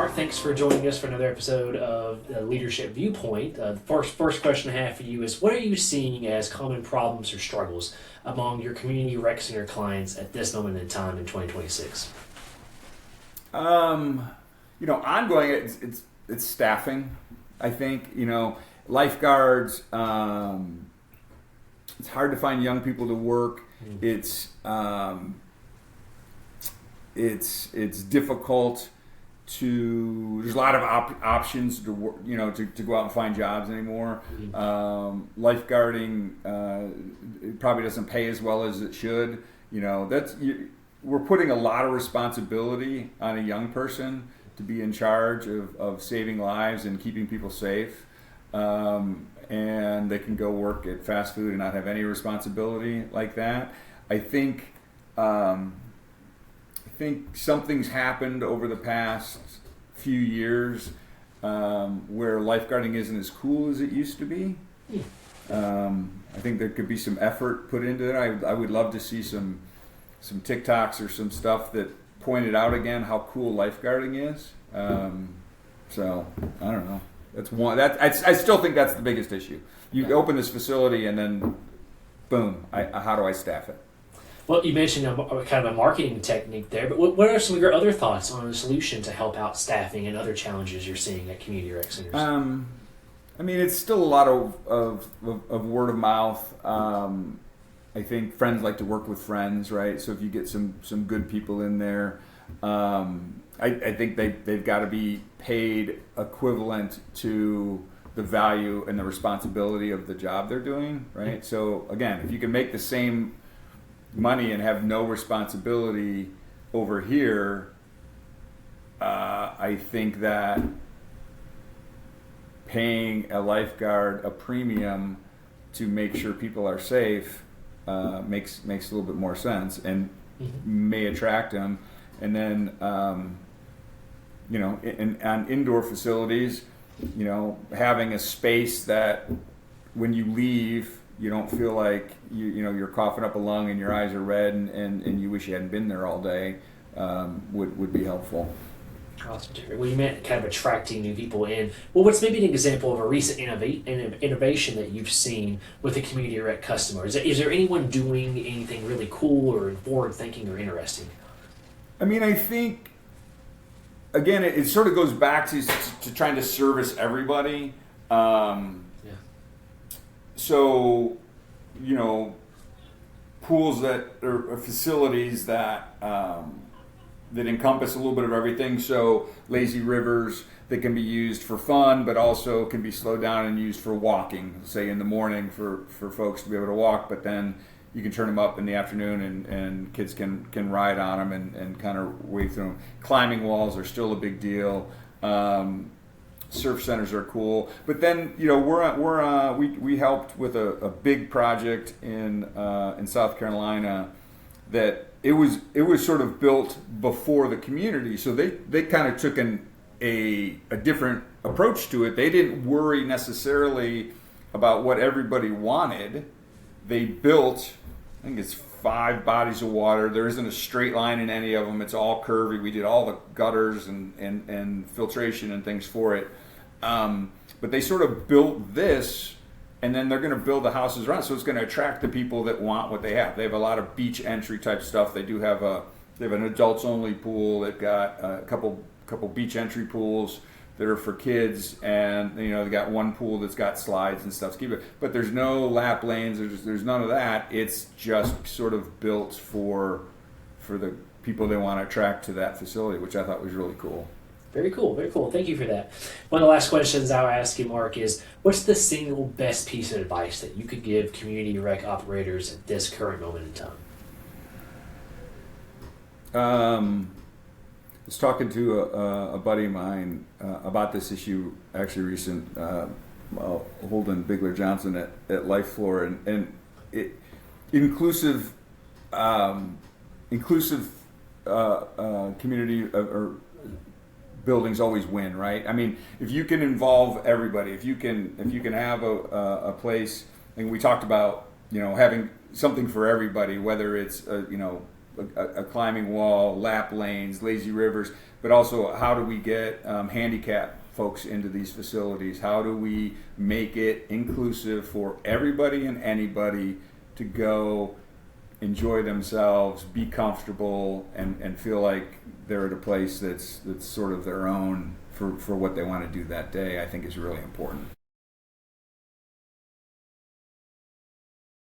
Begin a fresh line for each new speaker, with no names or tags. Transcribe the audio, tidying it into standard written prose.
Mark. Thanks for joining us for another episode of Leadership Viewpoint. The first question I have for you is, what are you seeing as common problems or struggles among your community rec center clients at this moment in time in 2026?
Ongoing, it's staffing. I think, lifeguards. It's hard to find young people to work. It's difficult to. There's a lot of options to work, to go out and find jobs anymore. Lifeguarding it probably doesn't pay as well as it should. We're putting a lot of responsibility on a young person to be in charge of saving lives and keeping people safe. And they can go work at fast food and not have any responsibility like that. I think something's happened over the past few years where lifeguarding isn't as cool as it used to be. I think there could be some effort put into it. I would love to see some TikToks or some stuff that pointed out again how cool lifeguarding is. So I don't know. That's one. I still think that's the biggest issue. You open this facility and then, boom. How do I staff it?
Well, you mentioned kind of a marketing technique there, but what are some of your other thoughts on a solution to help out staffing and other challenges you're seeing at community rec centers?
It's still a lot of word of mouth. I think friends like to work with friends, right? So if you get some good people in there, I think they've got to be paid equivalent to the value and the responsibility of the job they're doing, right? So again, if you can make the same money and have no responsibility over here, I think that paying a lifeguard a premium to make sure people are safe makes a little bit more sense and may attract them. And then, on indoor facilities, having a space that when you leave, you don't feel like you're coughing up a lung and your eyes are red and you wish you hadn't been there all day would be helpful.
Awesome. Well, you meant kind of attracting new people in. Well, what's maybe an example of a recent innovation that you've seen with a community rec customer? Is there anyone doing anything really cool or forward-thinking or interesting?
I think, again, it sort of goes back to trying to service everybody. So, pools or facilities that encompass a little bit of everything. So lazy rivers that can be used for fun, but also can be slowed down and used for walking, say in the morning for folks to be able to walk, but then you can turn them up in the afternoon and kids can ride on them and kind of wade through them. Climbing walls are still a big deal. Surf centers are cool. But then, we helped with a big project in South Carolina that it was sort of built before the community. So they kind of took a different approach to it. They didn't worry necessarily about what everybody wanted. They built, I think it's 5 bodies of water. There isn't a straight line in any of them. It's all curvy. We did all the gutters and filtration and things for it. But they sort of built this, and then they're going to build the houses around. So it's going to attract the people that want what they have. They have a lot of beach entry type stuff. They have an adults only pool. They've got a couple beach entry pools that are for kids, and they got one pool that's got slides and stuff. But there's no lap lanes. There's none of that. It's just sort of built for the people they want to attract to that facility, which I thought was really cool.
Very cool, very cool. Thank you for that. One of the last questions I'll ask you, Mark, is what's the single best piece of advice that you could give community rec operators at this current moment in time?
I was talking to a buddy of mine about this issue actually recent, Holden Bigler Johnson at Life Floor, and inclusive community or buildings always win, right? If you can involve everybody, if you can have a place, and we talked about having something for everybody, whether it's a climbing wall, lap lanes, lazy rivers, but also how do we get handicap folks into these facilities? How do we make it inclusive for everybody and anybody to go enjoy themselves, be comfortable, and feel like they're at a place that's sort of their own for what they want to do that day, I think is really important.